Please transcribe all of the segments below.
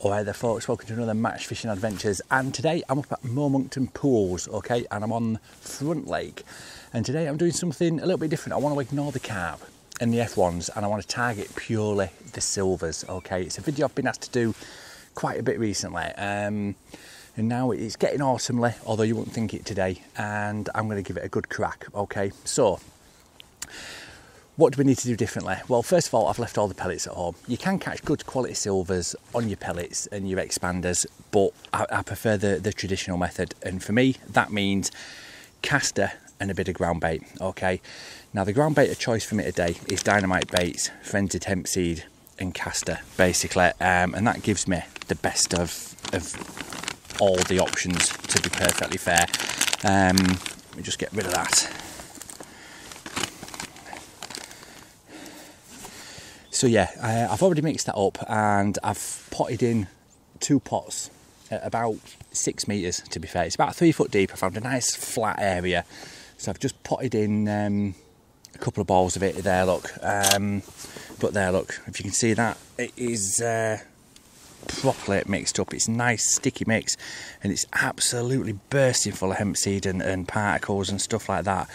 Alright there folks, welcome to another Match Fishing Adventures, and today I'm up at Monkton Pools, okay, and I'm on Front Lake, and today I'm doing something a little bit different. I want to ignore the carp and the F1s and I want to target purely the silvers, okay. It's a video I've been asked to do quite a bit recently, and now it's getting awesomely, although you wouldn't think it today, and I'm going to give it a good crack, okay. So what do we need to do differently? Well, first of all, I've left all the pellets at home. You can catch good quality silvers on your pellets and your expanders, but I prefer the traditional method. And for me, that means caster and a bit of ground bait, okay? Now, the ground bait of choice for me today is Dynamite Baits, Frenzied Hemp Seed and caster, basically. And that gives me the best of all the options, to be perfectly fair. Let me just get rid of that. So yeah, I've already mixed that up and I've potted in 2 pots at about 6 metres, to be fair. It's about 3 foot deep. I found a nice flat area. So I've just potted in a couple of balls of it there, look. But there, look, if you can see that, it is properly mixed up. It's a nice sticky mix and it's absolutely bursting full of hemp seed and particles and stuff like that.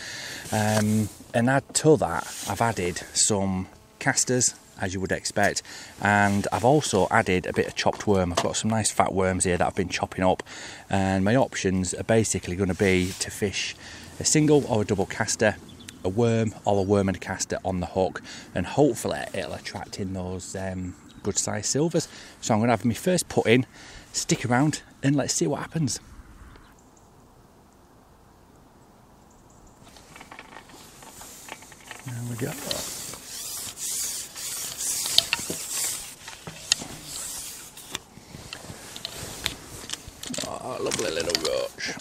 And add to that, I've added some casters, as you would expect, and I've also added a bit of chopped worm. I've got some nice fat worms here that I've been chopping up, and my options are basically going to be to fish a single or a double caster, a worm or a worm and a caster on the hook, and hopefully it'll attract in those good sized silvers. So I'm going to have my first put in, stick around and let's see what happens. There we go. Oh, lovely little roach.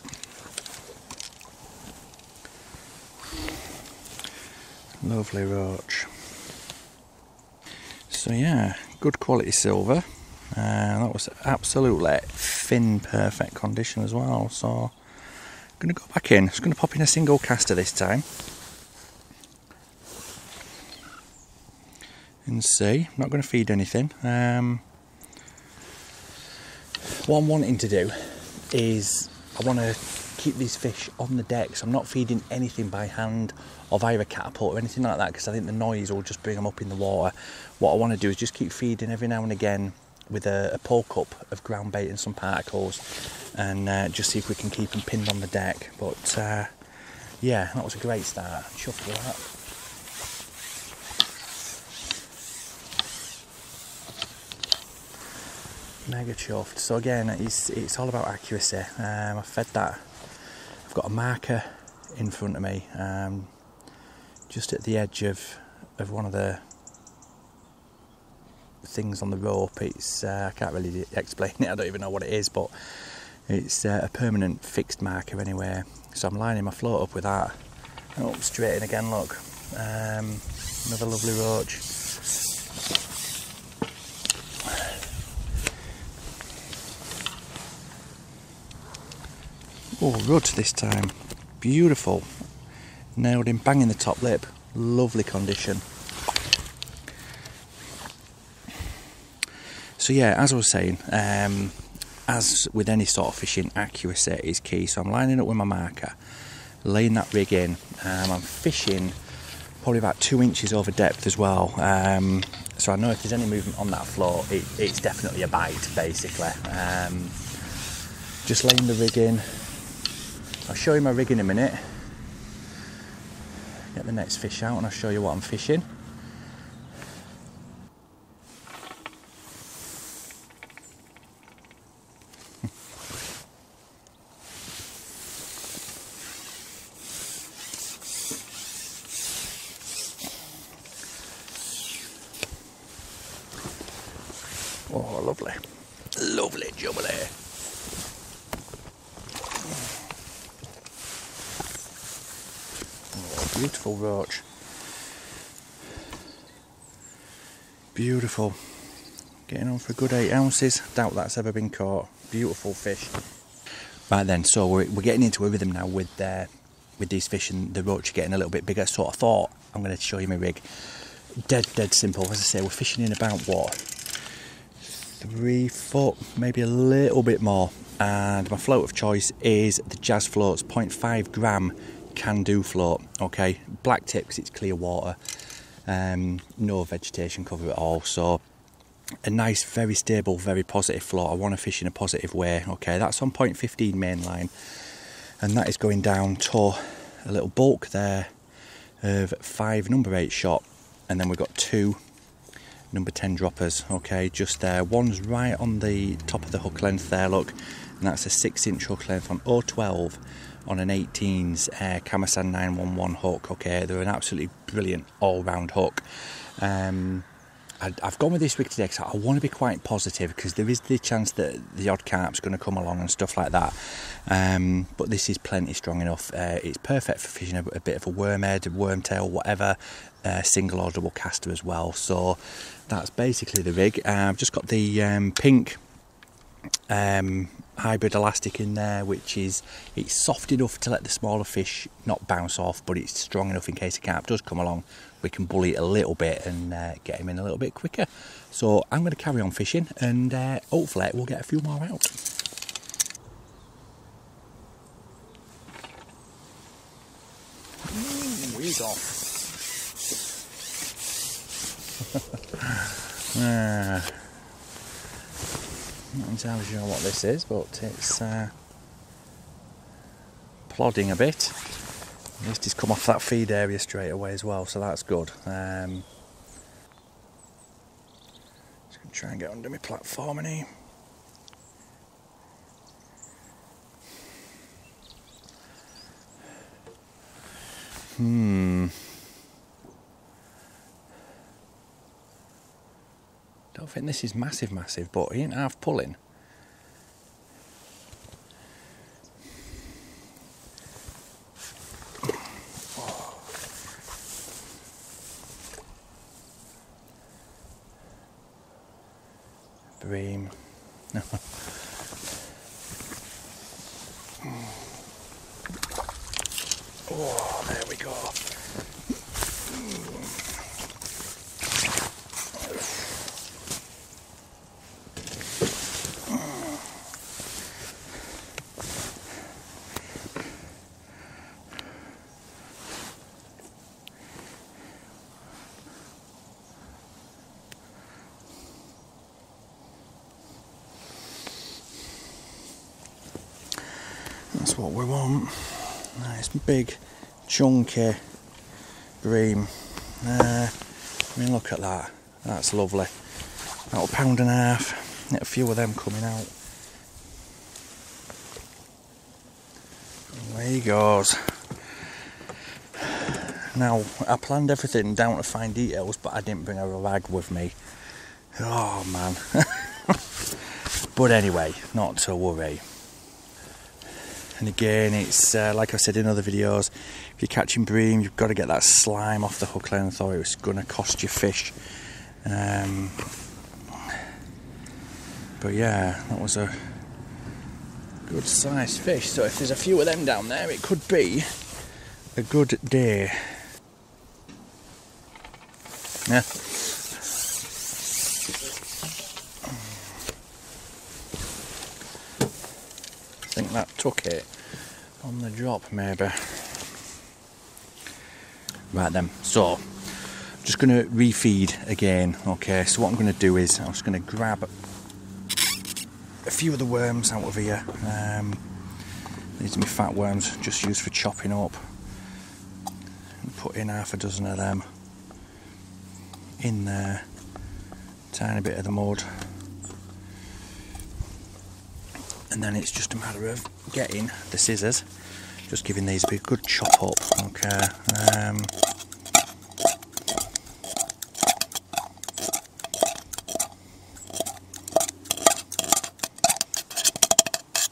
Lovely roach. So yeah, good quality silver. That was absolutely fin perfect condition as well. So I'm going to go back in. Just going to pop in a single caster this time. And see. I'm not going to feed anything. What I'm wanting to do is I want to keep these fish on the deck, so I'm not feeding anything by hand or via a catapult or anything like that, because I think the noise will just bring them up in the water. What I want to do is just keep feeding every now and again with a pull cup of ground bait and some particles, and just see if we can keep them pinned on the deck. But yeah, that was a great start. Chuffed with that. Mega chuffed. So again, it's all about accuracy. I've fed that. I've got a marker in front of me, just at the edge of one of the things on the rope. It's I can't really explain it. I don't even know what it is, but it's a permanent fixed marker anyway. So I'm lining my float up with that. Oh, straight in again. Look, another lovely roach. Oh, rudd this time. Beautiful. Nailed him bang in the top lip. Lovely condition. So yeah, as I was saying, as with any sort of fishing, accuracy is key. So I'm lining up with my marker, laying that rig in. I'm fishing probably about 2 inches over depth as well. So I know if there's any movement on that float, it's definitely a bite, basically. Just laying the rig in. I'll show you my rig in a minute. Get the next fish out and I'll show you what I'm fishing. Oh, lovely. Lovely jubilee. Beautiful roach. Beautiful. Getting on for a good 8 ounces. Doubt that's ever been caught. Beautiful fish. Right then, so we're getting into a rhythm now with these fish, and the roach are getting a little bit bigger. So I thought I'm going to show you my rig. Dead simple. As I say, we're fishing in about what, 3 foot, maybe a little bit more. And my float of choice is the Jazz Floats 0.5 gram can-do float. Okay, black tip because it's clear water, no vegetation cover at all, so a nice, very stable, very positive float. I want to fish in a positive way. Okay, that's on 0.15 mainline, and that is going down to a little bulk there of 5 number 8 shot, and then we've got 2 number 10 droppers. Okay, just there. One's right on the top of the hook length there, look, and that's a 6-inch hook length on 012 on an 18's Kamasan 911 hook. Okay, they're an absolutely brilliant all-round hook. I've gone with this rig today because I want to be quite positive, because there is the chance that the odd carp's going to come along and stuff like that. But this is plenty strong enough. It's perfect for fishing a bit of a wormhead, a wormtail, whatever, single or double caster as well. So that's basically the rig. I've just got the pink hybrid elastic in there, which is, it's soft enough to let the smaller fish not bounce off, but it's strong enough in case a carp does come along, we can bully it a little bit and get him in a little bit quicker. So I'm going to carry on fishing, and hopefully we'll get a few more out. He's off. Not entirely sure what this is, but it's plodding a bit. At least he's come off that feed area straight away as well, so that's good. Just going to try and get under my platform and he. Don't think this is massive, but he ain't half pulling. Bream. Oh, there we go. That's what we want. Nice big chunky bream. I mean, look at that. That's lovely. About £1.5. Get a few of them coming out. Away he goes. Now, I planned everything down to fine details, but I didn't bring a rag with me. Oh man. But anyway, not to worry. And again, it's like I said in other videos, if you're catching bream, you've got to get that slime off the hook length, or it's going to cost you fish. But yeah, that was a good sized fish. So if there's a few of them down there, it could be a good day. Yeah. I think that took it on the drop, maybe. Right then, so I'm just going to refeed again. Okay, so what I'm going to do is I'm just going to grab a few of the worms out of here. These are my fat worms, just used for chopping up. And put in half a dozen of them in there. Tiny bit of the mud. And then it's just a matter of getting the scissors, just giving these a big good chop up. Okay.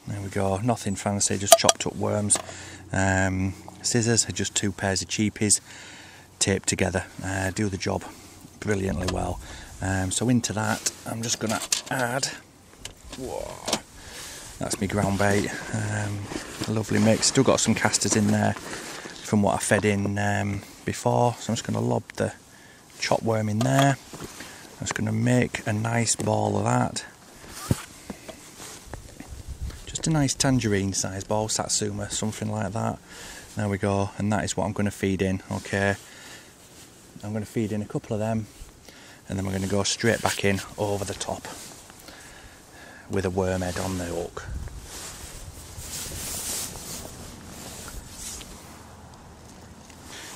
There we go, nothing fancy, just chopped up worms. Scissors are just 2 pairs of cheapies taped together, do the job brilliantly well. So into that I'm just going to add, whoa, that's my ground bait, a lovely mix. Still got some casters in there from what I fed in before, so I'm just going to lob the chopped worm in there. I'm just going to make a nice ball of that, just a nice tangerine sized ball, satsuma, something like that. There we go, and that is what I'm going to feed in. Okay, I'm going to feed in a couple of them, and then we're going to go straight back in over the top with a worm head on the hook.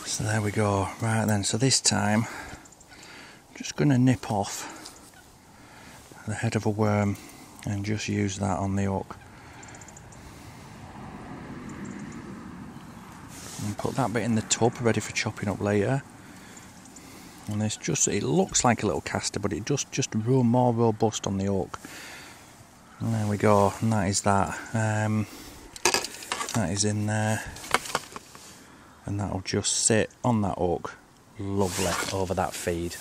So there we go. Right then, so this time I'm just going to nip off the head of a worm and just use that on the hook. And put that bit in the tub ready for chopping up later. And this just, it looks like a little caster, but it just more robust on the hook. And there we go, and that is that. That is in there, and that'll just sit on that hook, lovely, over that feed.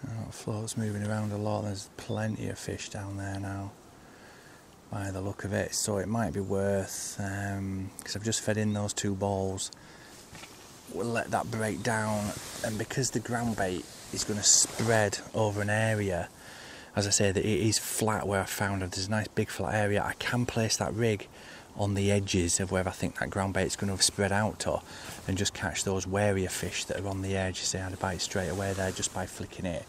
Oh, the float's moving around a lot. There's plenty of fish down there now, by the look of it. So it might be worth, because I've just fed in those 2 balls. We'll let that break down, and because the ground bait is going to spread over an area, as I say, that it is flat where I found it, there's a nice big flat area, I can place that rig on the edges of where I think that ground bait is going to have spread out to, and just catch those warier fish that are on the edge. Say I'd bite straight away there just by flicking it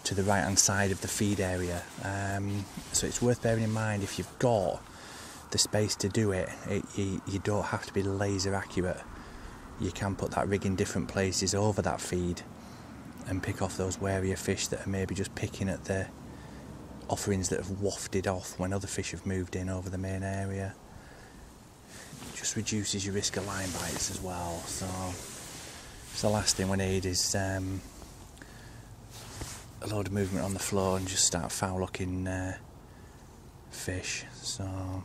to the right hand side of the feed area. So it's worth bearing in mind, if you've got the space to do it, you don't have to be laser accurate. You can put that rig in different places over that feed and pick off those warier fish that are maybe just picking at the offerings that have wafted off when other fish have moved in over the main area. It just reduces your risk of line bites as well. So the last thing we need is a load of movement on the floor and just start foul looking fish. So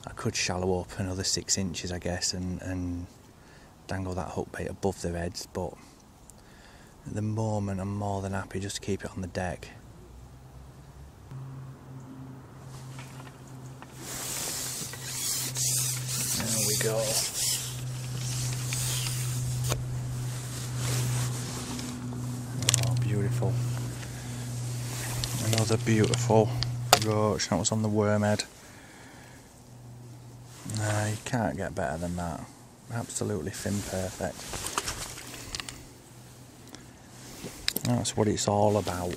I could shallow up another 6 inches, I guess, and dangle that hook bait above their heads, but at the moment I'm more than happy just to keep it on the deck. There we go. Oh, beautiful. Another beautiful roach. That was on the worm head. You can't get better than that. Absolutely fin perfect. That's what it's all about. Let's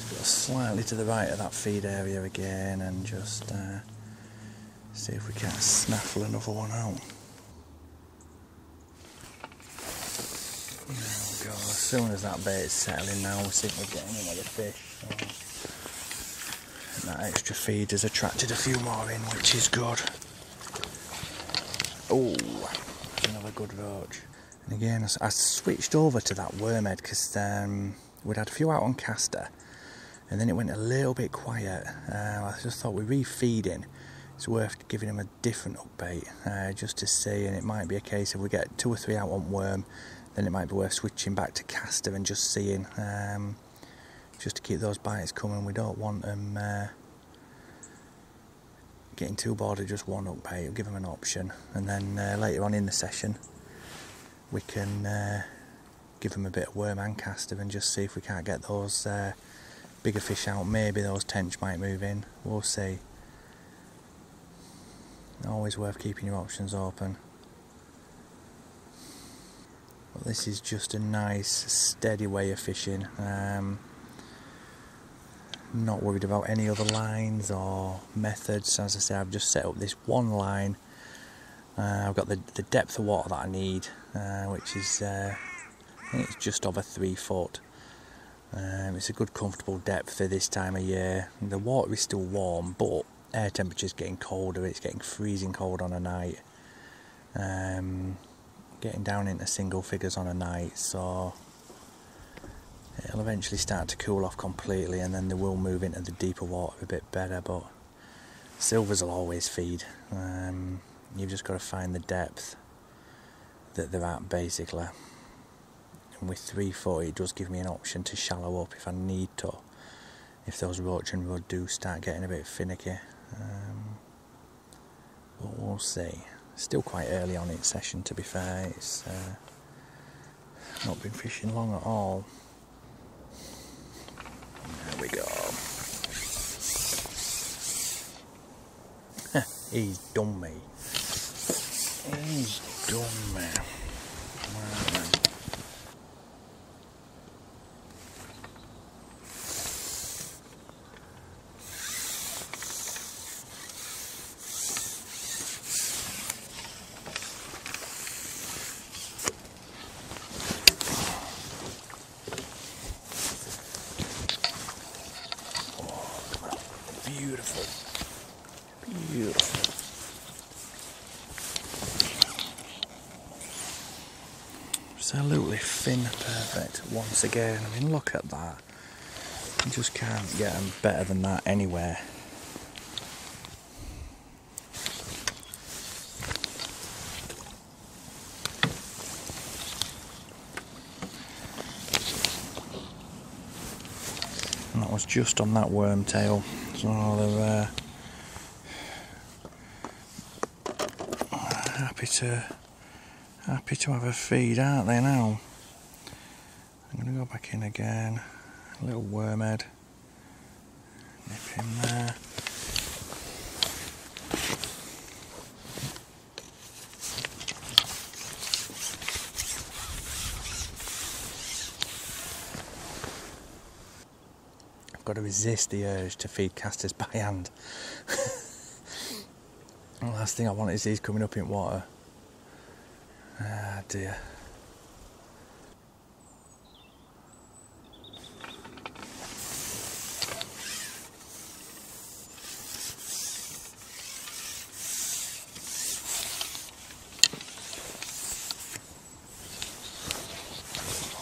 go slightly to the right of that feed area again and just see if we can't snaffle another one out. As soon as that bait is settling now, we'll see if we're getting another fish. So, and that extra feed has attracted a few more in, which is good. Oh, another good roach. And again, I switched over to that worm head because we'd had a few out on caster, and then it went a little bit quiet. I just thought with refeeding, it's worth giving him a different hook bait just to see, and it might be a case if we get 2 or 3 out on worm, then it might be worth switching back to caster and just seeing, just to keep those bites coming. We don't want them getting too bored of just one hook bait. We'll give them an option, and then later on in the session we can give them a bit of worm and caster and just see if we can't get those bigger fish out. Maybe those tench might move in, we'll see. Always worth keeping your options open. But this is just a nice steady way of fishing. Not worried about any other lines or methods. As I say, I've just set up this one line. I've got the depth of water that I need, which is I think it's just over 3 foot. It's a good comfortable depth for this time of year. The water is still warm, but air temperature's getting colder. It's getting freezing cold on a night. Getting down into single figures on a night, so it'll eventually start to cool off completely, and then they will move into the deeper water a bit better. But silvers will always feed. You've just got to find the depth that they're at basically. And with 3 foot it does give me an option to shallow up if I need to, if those roach and rudd do start getting a bit finicky. But we'll see. Still quite early on in session, to be fair. It's not been fishing long at all. There we go. He's done me. He's done me. Right then. Beautiful, beautiful. Absolutely fin perfect once again. I mean, look at that. You just can't get them better than that anywhere. And that was just on that wormtail. So they're happy to have a feed, aren't they now? I'm going to go back in again. A little wormhead. Nip him there. I've got to resist the urge to feed casters by hand. The last thing I want is these coming up in water. Ah dear.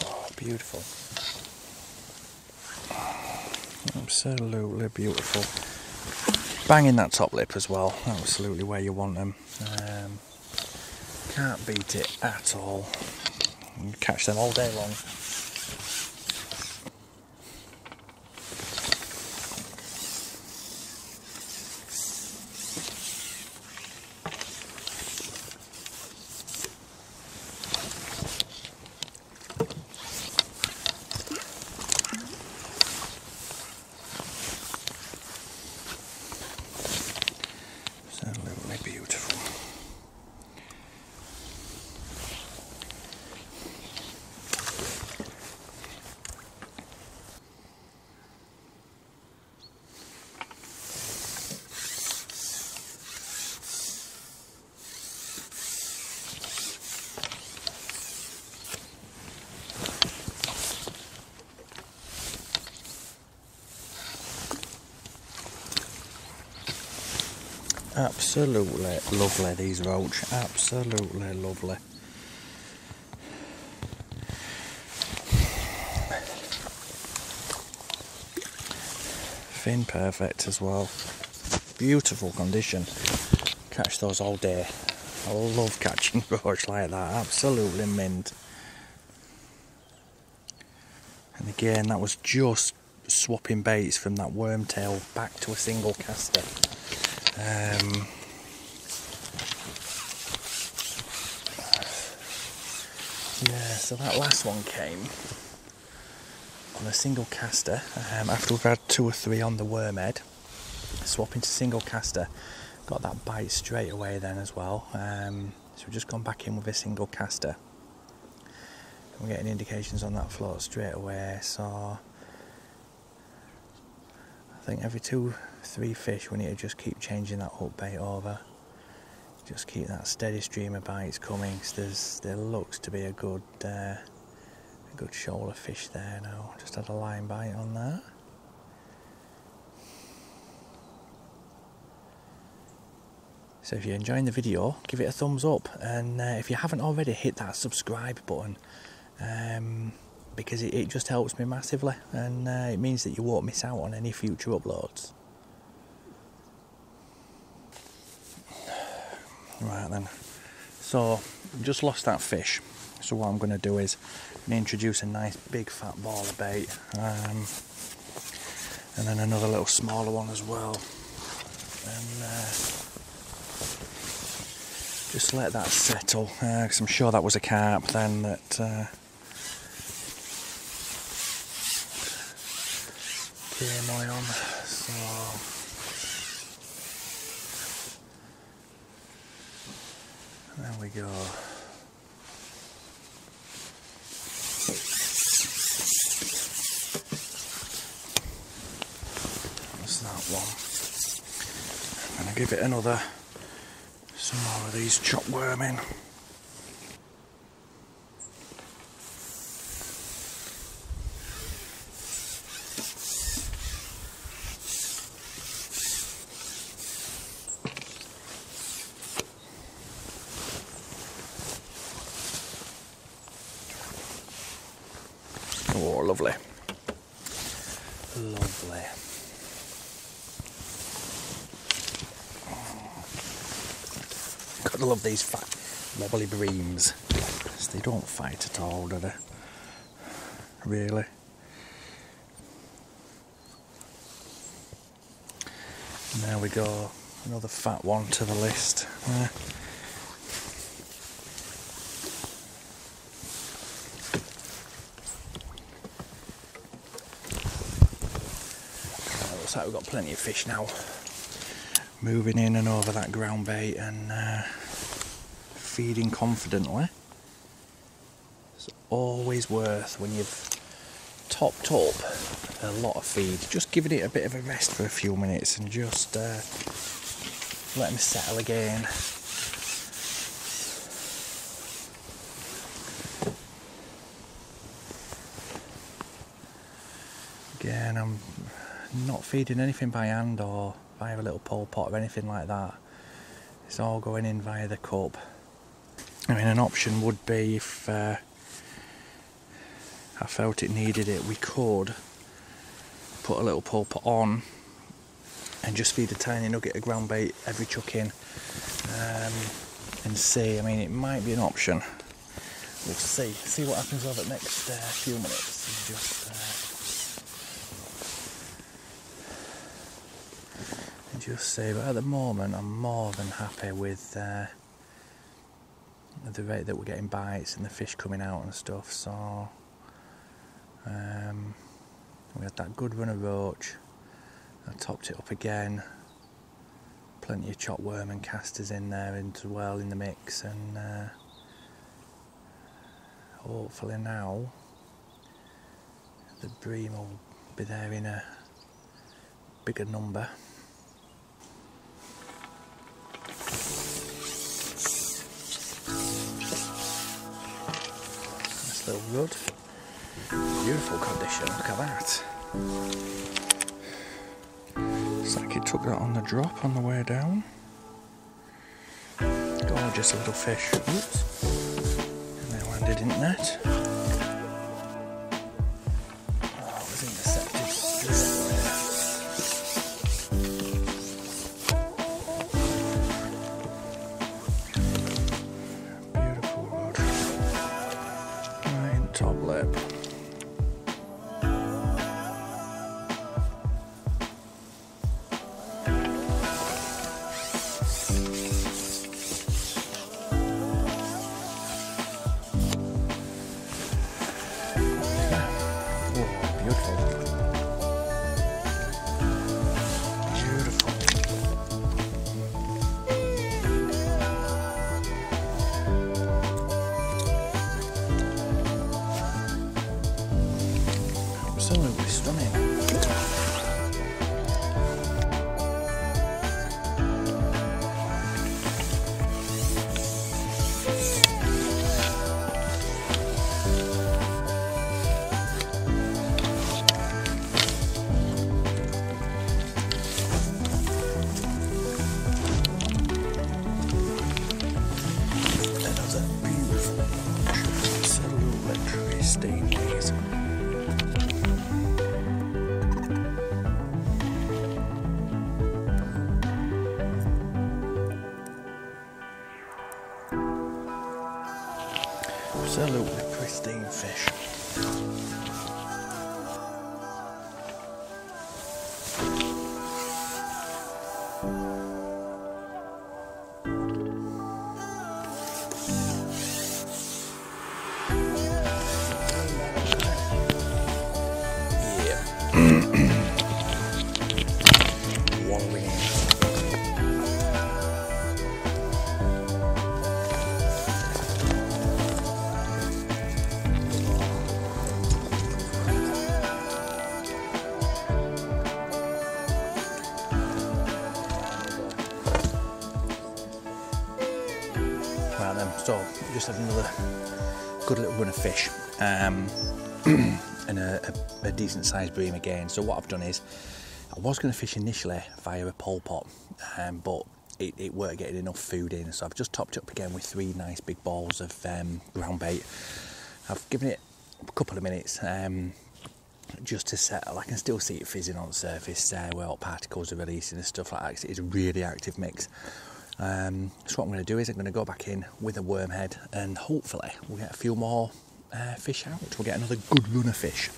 Oh, beautiful. Absolutely beautiful. Banging that top lip as well. Absolutely where you want them. Can't beat it at all. You can catch them all day long. Absolutely beautiful. Absolutely lovely, these roach. Absolutely lovely. Fin perfect as well. Beautiful condition. Catch those all day. I love catching roach like that. Absolutely mint. And again, that was just swapping baits from that wormtail back to a single caster. Yeah, so that last one came on a single caster after we've had 2 or 3 on the wormhead. Swapping to single caster, got that bite straight away then as well. So we've just gone back in with a single caster. We're getting indications on that float straight away, so I think every 2-3 fish we need to just keep changing that hook bait over. Just keep that steady stream of bites coming, because there looks to be a good shoal of fish there now. Just had a line bite on that. So if you're enjoying the video, give it a thumbs up, and if you haven't already, hit that subscribe button, because it just helps me massively, and it means that you won't miss out on any future uploads. Right then, So I've just lost that fish. So what I'm going to do is introduce a nice big fat ball of bait, and then another little smaller one as well, and just let that settle, because I'm sure that was a carp then that came on. So there we go. That's that one. I'm going to give it some more of these chopped worm in. Oh, lovely. Lovely. Gotta love these fat, wobbly breams. They don't fight at all, do they? Really. And there we go. Another fat one to the list. Looks like we've got plenty of fish now. Moving in and over that ground bait and feeding confidently. It's always worth, when you've topped up a lot of feed, just giving it a bit of a rest for a few minutes and just let them settle again. Again, I'm not feeding anything by hand or via a little pole pot or anything like that. It's all going in via the cup. I mean, an option would be, if I felt it needed it, we could put a little pole pot on and just feed a tiny nugget of ground bait every chuck in, and see. I mean, it might be an option. We'll see what happens over the next few minutes, and just see. But at the moment, I'm more than happy with the rate that we're getting bites and the fish coming out and stuff. So we had that good run of roach. I topped it up again. Plenty of chopped worm and casters in there as well in the mix, and hopefully now the bream will be there in a bigger number. Nice little rudd. Beautiful condition, look at that. Looks like it took that on the drop on the way down. Gorgeous little fish. Oops. And they landed in net. Oh, it was intercepted straight away. Beautiful rod. Right in top lip. Absolutely stunning. Another beautiful bunch. Absolutely pristine these. Absolutely pristine fish. Right then, so just had another good little run of fish and a decent sized bream again. So what I've done is, I was going to fish initially via a pole pot, but it weren't getting enough food in, so I've just topped it up again with 3 nice big balls of ground bait. I've given it a couple of minutes just to settle. I can still see it fizzing on the surface where all particles are releasing and stuff like that. It's a really active mix. So what I'm going to do is I'm going to go back in with a worm head and hopefully we'll get a few more fish out. We'll get another good run of fish.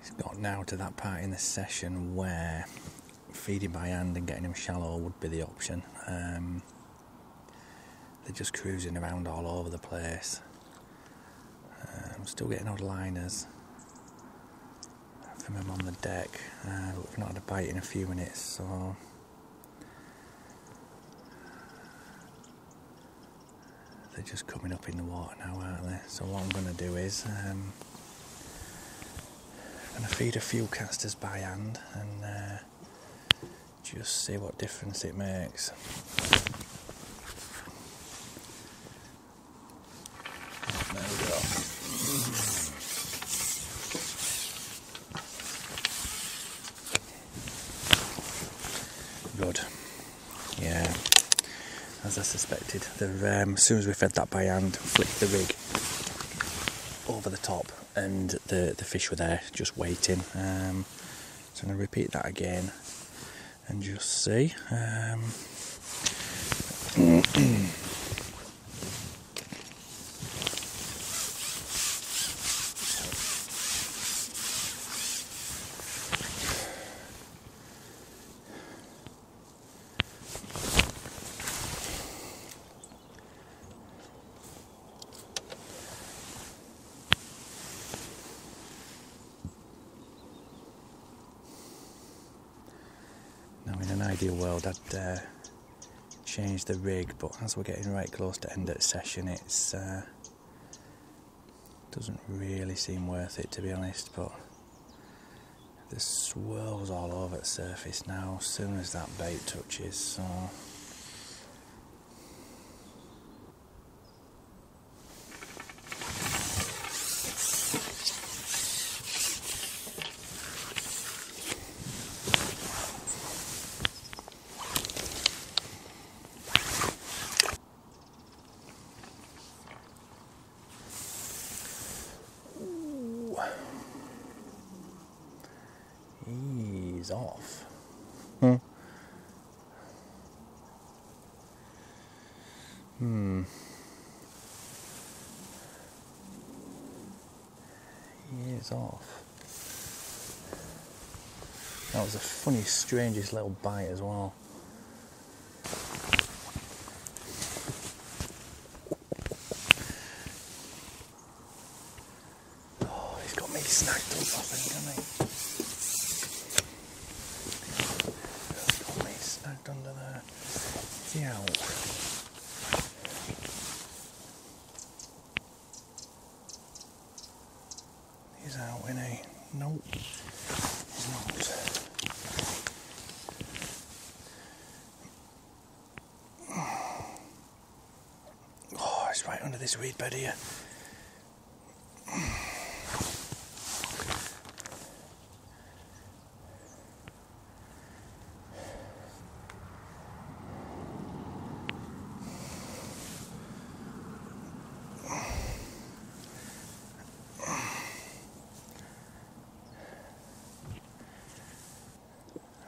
It's got now to that part in the session where feeding by hand and getting them shallow would be the option. They're just cruising around all over the place. I'm still getting odd liners from them on the deck, but we've not had a bite in a few minutes, so they're just coming up in the water now, aren't they? So what I'm going to do is I'm going to feed a few casters by hand and just see what difference it makes. There we go. Good. Yeah. As I suspected, as soon as we fed that by hand, flicked the rig over the top and the fish were there just waiting. So I'm going to repeat that again and just see. Now in an ideal world I'd change the rig, but as we're getting right close to end of the session, it's doesn't really seem worth it, to be honest. But there's swirls all over the surface now as soon as that bait touches, so ease off. He is off. That was the funniest, strangest little bite as well. Oh, he's got me snagged up, I think, hasn't he? He's got me snagged under there. Is he out? He's out, isn't he? Nope. He's not. Oh, it's right under this reed bed here.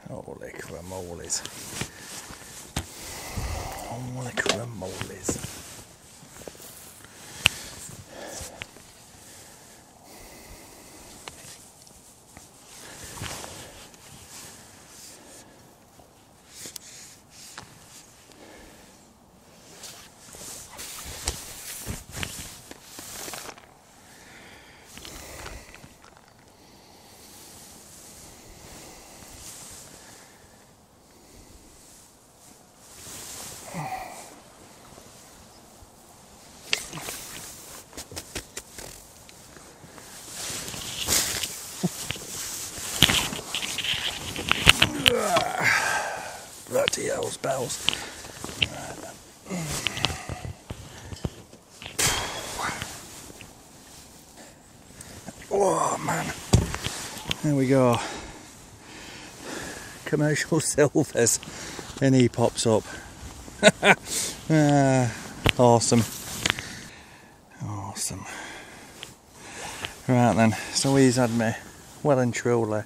Holy cramoles. Holy cramoles. bells. Oh man, there we go. Commercial silvers, and he pops up. Awesome. Awesome. Right then, so he's had me well and truly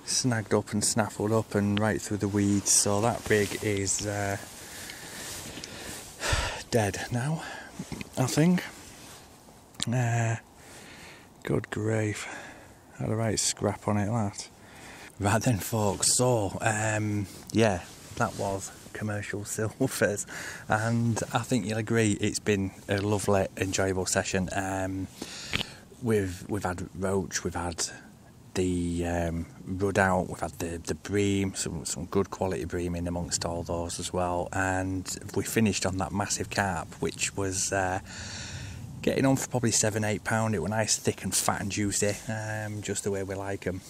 snagged up and snaffled up and right through the weeds, so that rig is dead now, I think. Good grief, had a right scrap on it, that. Right then folks, so yeah, that was commercial silvers, and I think you'll agree it's been a lovely, enjoyable session. We've had roach, we've had the rud out, we've had the bream, some good quality bream in amongst all those as well, and we finished on that massive carp, which was getting on for probably £7-8. It was nice, thick and fat and juicy, just the way we like them.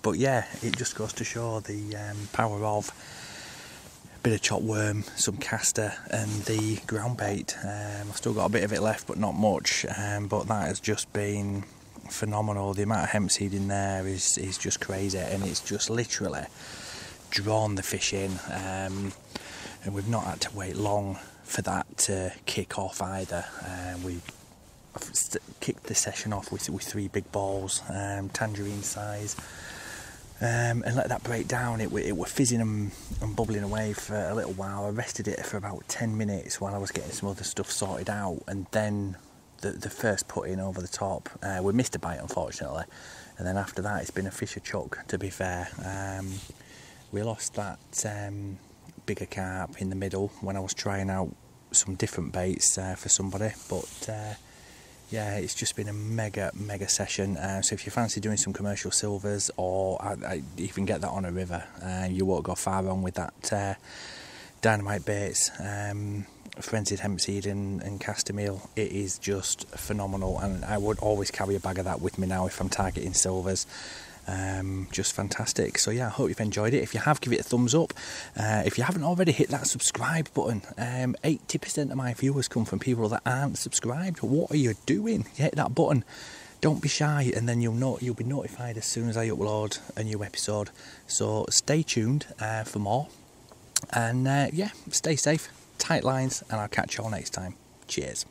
But yeah, it just goes to show the power of a bit of chopped worm, some castor and the ground bait. I've still got a bit of it left, but not much, but that has just been phenomenal. The amount of hemp seed in there is just crazy, and it's just literally drawn the fish in, and we've not had to wait long for that to kick off either. We kicked the session off with 3 big balls, tangerine size, and let that break down. It were fizzing and bubbling away for a little while. I rested it for about 10 minutes while I was getting some other stuff sorted out, and then the first put in over the top, we missed a bite unfortunately, and then after that it's been a fisher chuck, to be fair. We lost that bigger carp in the middle when I was trying out some different baits for somebody, but yeah, it's just been a mega session. So if you fancy doing some commercial silvers, or you can get that on a river, you won't go far wrong with that dynamite baits, frenzied hemp seed and castor meal. It is just phenomenal, and I would always carry a bag of that with me now if I'm targeting silvers. Just fantastic. So yeah, I hope you've enjoyed it. If you have, give it a thumbs up. If you haven't already, hit that subscribe button. 80% of my viewers come from people that aren't subscribed. What are you doing? Hit that button. Don't be shy, and then you'll be notified as soon as I upload a new episode. So stay tuned for more, and yeah, stay safe, tight lines, and I'll catch you all next time. Cheers.